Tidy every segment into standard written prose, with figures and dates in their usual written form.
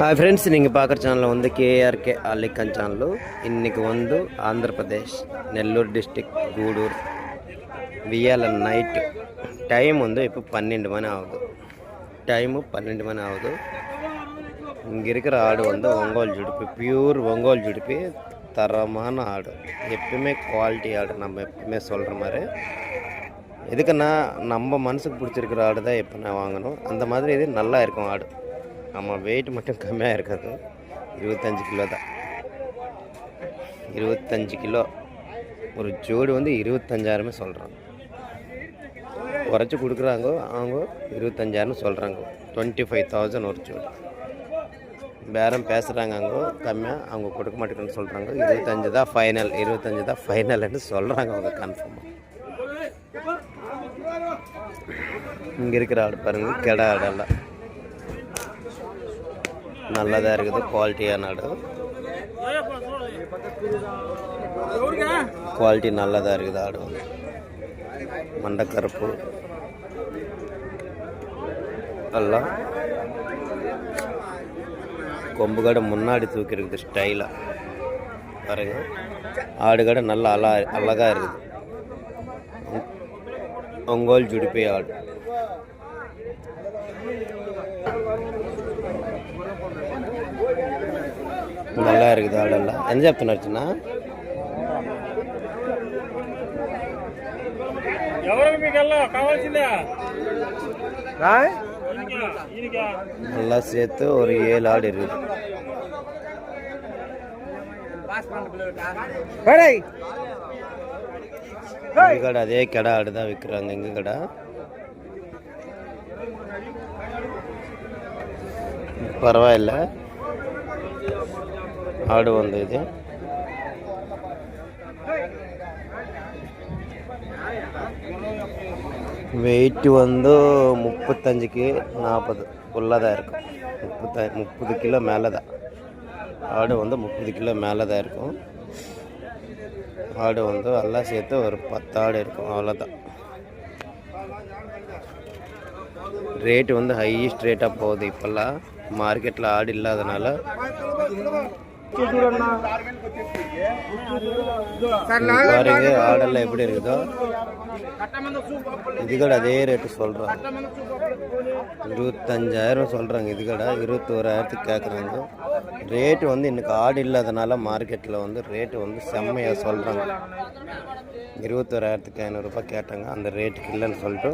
Hi friends நீங்கள் பார்க்குற channel வந்து கேஆர்கே ஆலிக்கன் சேனல். இன்னைக்கு வந்து Andhra Pradesh Nellore district Gudur வியால night time வந்து இப்போ 12 மணி ஆகுது. டைமு 12 மணி ஆகுது. இங்கே இருக்கிற ஆடு வந்து ஒங்கோல் ஜுடிப்பி, பியூர் ஒங்கோல் ஜுடிப்பி, தரமான ஆடு, எப்பவுமே குவாலிட்டி ஆடு. நம்ம எப்பவுமே சொல்கிற மாதிரி எதுக்குன்னா நம்ம மனசுக்கு பிடிச்சிருக்கிற ஆடு தான் எப்போ நான் வாங்கணும். அந்த மாதிரி இது நல்லா இருக்கும் ஆடு. ஆமாம், வெயிட் மட்டும் கம்மியாக இருக்காது. 25 கிலோ தான். 25 கிலோ ஒரு ஜோடி வந்து 25,000 சொல்கிறாங்க. குறைச்சி கொடுக்குறாங்க அவங்க. 25,000 சொல்கிறாங்க. 25,000 ஒரு ஜோடி. பேரம் பேசுகிறாங்க அவங்க கம்மியாக, அவங்க கொடுக்க மாட்டேங்குன்னு சொல்கிறாங்க. 25 தான் ஃபைனல், 25 தான் ஃபைனல்னு சொல்கிறாங்க அவங்க கன்ஃபார்மாக. இங்கே இருக்கிற ஆடு பாருங்கள், கெடா ஆடெல்லாம் நல்லதாக இருக்குது. குவாலிட்டியான ஆடு, குவாலிட்டி நல்லதாக இருக்குது. ஆடு வந்து மண்டக்கருப்பு எல்லாம் கொம்பு கடை முன்னாடி தூக்கி இருக்குது ஸ்டைலாக பாருங்க. ஆடு கடை நல்லா அழகாக இருக்குது. ஒங்கோல் ஜுடிப்பி ஆடு. நல்லா இருக்குது ஆடெல்லாம். ఎంత చెప్తున్నారున్నా? நல்லா சேர்த்து ஒரு 7 ஆடு இருக்குது. கடை அதே கடை ஆடு தான் விற்கிறாங்க. எங்க கடை பரவாயில்ல. ஆடு வந்து இது வெயிட் வந்து 35க்கு 40 ஃபுல்லாக தான் இருக்கும். 30 கிலோ மேலே தான். ஆடு வந்து 30 கிலோ மேலே தான் இருக்கும். ஆடு வந்து எல்லாம் சேர்த்து ஒரு 10 ஆடு இருக்கும், அவ்வளோதான். ரேட்டு வந்து ஹையஸ்ட் ரேட்டாக போகுது இப்போல்லாம். மார்க்கெட்டில் ஆடு இல்லாதனால பாருங்க ஆடெல்லாம் எப்படி இருக்குதோ. இது கூட அதே ரேட்டு சொல்கிறாங்க. 25,000 சொல்கிறாங்க. இது கூட 21,000 கேட்குறாங்க. ரேட்டு வந்து இன்னைக்கு ஆடு இல்லாதனால மார்க்கெட்டில் வந்து ரேட்டு வந்து செம்மையாக சொல்கிறாங்க. 21,500 கேட்டாங்க. அந்த ரேட்டுக்கு இல்லைன்னு சொல்லிட்டு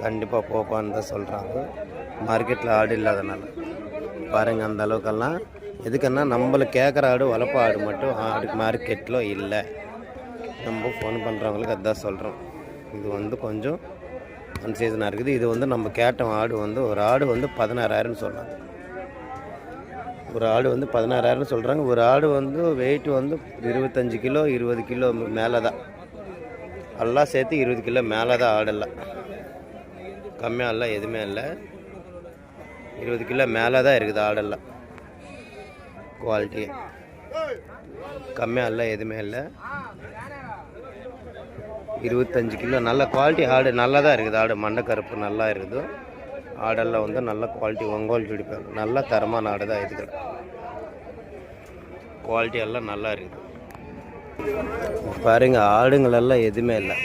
கண்டிப்பாக போப்பான்னு தான் சொல்கிறாங்க. மார்க்கெட்டில் ஆடு இல்லாதனால பாருங்கள். அந்த அளவுக்கெல்லாம் எதுக்குன்னா நம்மளுக்கு கேட்குற ஆடு வளர்ப்பு ஆடு மட்டும் ஆடு மார்க்கெட்டில் இல்லை. நம்ம ஃபோன் பண்ணுறவங்களுக்கு அதுதான் சொல்கிறோம். இது வந்து கொஞ்சம் அன்சீசனாக இருக்குது. இது வந்து நம்ம கேட்ட ஆடு வந்து ஒரு ஆடு வந்து 16,000 சொல்கிறாங்க. ஒரு ஆடு வந்து 16,000 சொல்கிறாங்க. ஒரு ஆடு வந்து வெயிட் வந்து 25 கிலோ 20 கிலோ மேலே தான். எல்லாம் சேர்த்து 20 கிலோ மேலே தான் ஆடெல்லாம். கம்மியாக இல்லை, எதுவுமே இல்லை. 20 கிலோ மேலே தான் இருக்குது ஆடெல்லாம். குவாலிட்டி கம்மியாக இல்லை, எதுவுமே இல்லை. 25 கிலோ நல்ல குவாலிட்டி ஆடு. நல்லா தான் இருக்குது ஆடு. மண்டக்கருப்பு நல்லா இருக்குது. ஆடெல்லாம் வந்து நல்ல குவாலிட்டி ஒங்கோல் ஜுடிப்பாங்க. நல்ல தரமான ஆடு தான் இருக்குது. குவாலிட்டி எல்லாம் நல்லா இருக்குது. பாருங்க, ஆடுங்களெல்லாம் எதுவுமே இல்லை.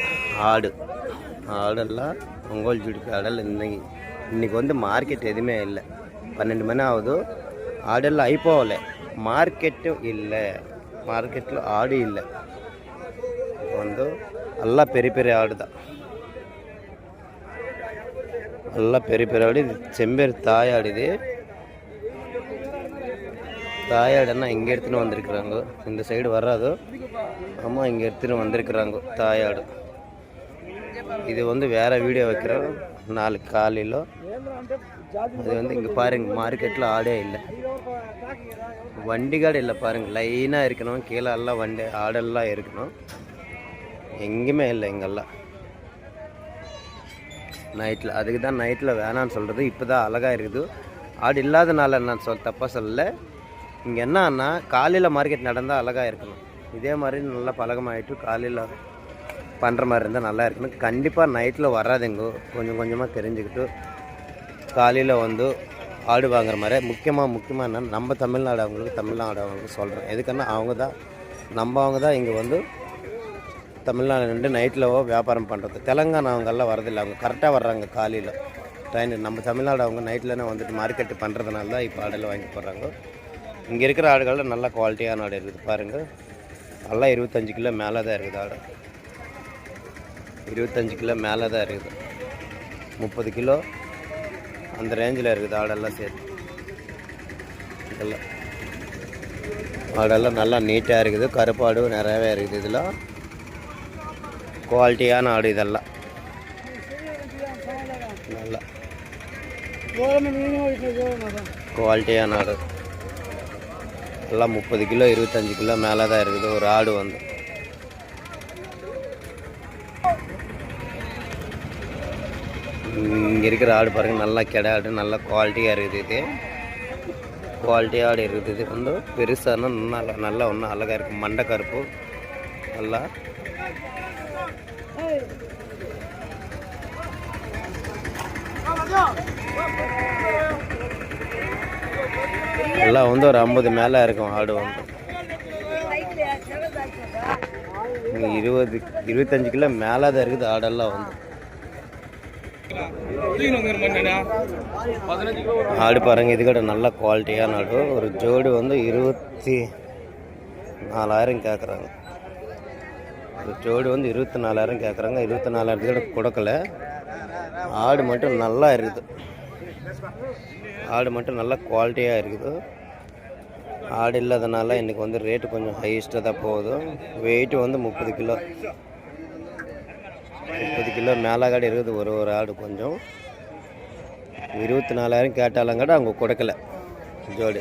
ஆடெல்லாம் ஒங்கோல் ஜுடிப்பி ஆடெல்லாம் இன்னைக்கு வந்து மார்க்கெட் எதுவுமே இல்லை. 12 மணி ஆகுது. ஆடெல்லாம் ஐப்போகலை. மார்க்கெட்டும் இல்லை. மார்க்கெட்டில் ஆடு இல்லை. இப்போ வந்து எல்லாம் பெரிய பெரிய ஆடு தான். எல்லாம் பெரிய பெரிய ஆடு. இது செம்பேர் தாயாடு. இது தாயாடுன்னா இங்கே எடுத்துன்னு வந்திருக்கிறாங்க. இந்த சைடு வராது. ஆமாம், இங்கே எடுத்துன்னு வந்திருக்கிறாங்க தாயாடு. இது வந்து வேறு வீடியோ வைக்கிறோம் நாளைக்கு காலையில். அது வந்து இங்கே பாருங்கள், மார்க்கெட்டில் ஆடே இல்லை. வண்டி காடு இல்லை பாருங்கள். லைனாக இருக்கணும். கீழே எல்லாம் வண்டி ஆடெல்லாம் இருக்கணும். எங்கேயுமே இல்லை இங்கெல்லாம். நைட்டில் அதுக்கு தான் நைட்டில் வேணான்னு சொல்கிறது. இப்போ தான் அழகாக இருக்குது. ஆடு இல்லாதனால நான் தப்பாக சொல்லலை. இங்கே என்னன்னா காலையில் மார்க்கெட் நடந்தால் அழகாக இருக்கணும். இதே மாதிரி நல்லா பழகமாகிட்டு காலையில் பண்ணுற மாதிரி இருந்தால் நல்லா இருக்கணும். கண்டிப்பாக நைட்டில் வராதுங்கோ. கொஞ்சம் கொஞ்சமாக தெரிஞ்சுக்கிட்டு காலையில் வந்து ஆடு வாங்குற மாதிரி முக்கியமாக என்ன நம்ம தமிழ்நாடு அவங்களுக்கு சொல்கிறோம். எதுக்குன்னா அவங்க தான் இங்கே வந்து தமிழ்நாடு நின்று நைட்டில் வியாபாரம் பண்ணுறது. தெலுங்கானா அவங்கெல்லாம் வரதில்லை, அவங்க கரெக்டாக வர்றாங்க காலையில் ட்ரெயின். நம்ம தமிழ்நாடு அவங்க நைட்லனே வந்துட்டு மார்க்கெட்டு பண்ணுறதுனால தான் இப்போ ஆடெல்லாம் வாங்கி போடுறாங்க. இங்கே இருக்கிற ஆடுகளில் நல்ல குவாலிட்டியான ஆடு இருக்குது பாருங்கள். எல்லாம் 25 கிலோ மேலே தான் இருக்குது ஆடு. 25 கிலோ மேலே தான் இருக்குது. 30 கிலோ அந்த ரேஞ்சில் இருக்குது ஆடெல்லாம் சேர்த்து. இதெல்லாம் ஆடெல்லாம் நல்லா நீட்டாக இருக்குது. கருப்பாடு நிறையவே இருக்குது. இதில் குவாலிட்டியான ஆடு இதெல்லாம் நல்லா குவாலிட்டியான ஆடு. எல்லாம் 30 கிலோ 25 கிலோ மேலே தான் இருக்குது ஒரு ஆடு வந்து. இங்கே இருக்கிற ஆடு பாருங்கள், நல்லா கெடை ஆடு, நல்லா குவாலிட்டியாக இருக்குது. இது குவாலிட்டியாக ஆடு இருக்குது. இது வந்து பெருசானா நல்லா ஒன்றும் அழகாக இருக்குது. மண்டை கருப்பு நல்லா எல்லாம் வந்து ஒரு 50 மேலே இருக்கும் ஆடு வந்து. 25 கிலோ மேலே தான் இருக்குது ஆடெல்லாம் வந்து. ஆடு பாருங்கள், இது கூட நல்ல குவாலிட்டியான ஆடு. ஒரு ஜோடு வந்து 24,000 கேட்குறாங்க. ஒரு ஜோடு வந்து 24,000 கேட்குறாங்க. 24,000 கூட கொடுக்கல. ஆடு மட்டும் நல்லா இருக்குது. ஆடு மட்டும் நல்லா குவாலிட்டியாக இருக்குது. ஆடு இல்லாதனால இன்றைக்கி வந்து ரேட்டு கொஞ்சம் ஹையஸ்ட்டாக தான் போகுது. வெயிட்டு வந்து 30 கிலோ மேலே காடு இருக்குது ஒரு ஆடு. கொஞ்சம் 24,000 கேட்டாலும் கூட அவங்க கொடுக்கல ஜோடு.